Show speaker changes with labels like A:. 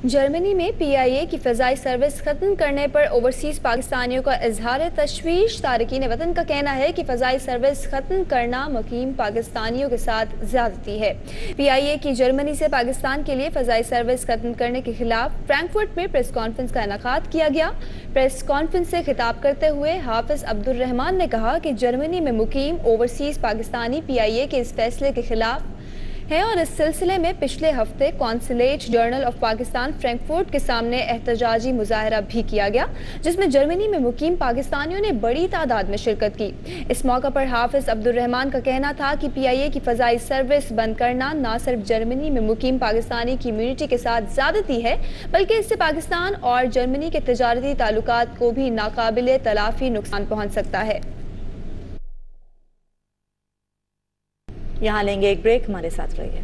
A: Germany में PIA की फ़ज़ाई service ख़त्म करने पर ओवरसीज़ पाकिस्तानियों का इजहार तशवीश। तारकीन वतन का कहना है कि फ़ज़ाई सर्विस ख़त्म करना मुकीम पाकिस्तानियों के साथ ज़्यादती है। पीआईए की जर्मनी से पाकिस्तान के लिए फ़ज़ाई सर्विस ख़त्म करने के खिलाफ फ्रैंकफर्ट में प्रेस कॉन्फ्रेंस का इनेकाद किया गया। प्रेस कॉन्फ्रेंस से खिताब करते हुए हाफिज़ अब्दुल रहमान ने कहा कि जर्मनी में मुकीम ओवरसीज़ पाकिस्तानी पीआईए के इस फैसले के खिलाफ है और इस सिलसिले में पिछले हफ्ते consulate journal of Pakistan Frankfurt के सामने एहतजाजी मुजाहरा भी किया गया, जिसमें जर्मनी में मुकीम पाकिस्तानियों ने बड़ी तादाद में शिरकत की। इस मौका पर हाफिज़ अब्दुल रहमान का कहना था कि पीआईए की फ़ज़ाई सर्विस बंद करना न सिर्फ जर्मनी में मुकीम पाकिस्तानी कम्यूनिटी के साथ ज़्यादती है, बल्कि इससे पाकिस्तान और जर्मनी के तजारती ताल्लुकात को भी नाकाबिले तलाफी नुकसान पहुँच सकता है।
B: यहाँ लेंगे एक ब्रेक, हमारे साथ रहिए।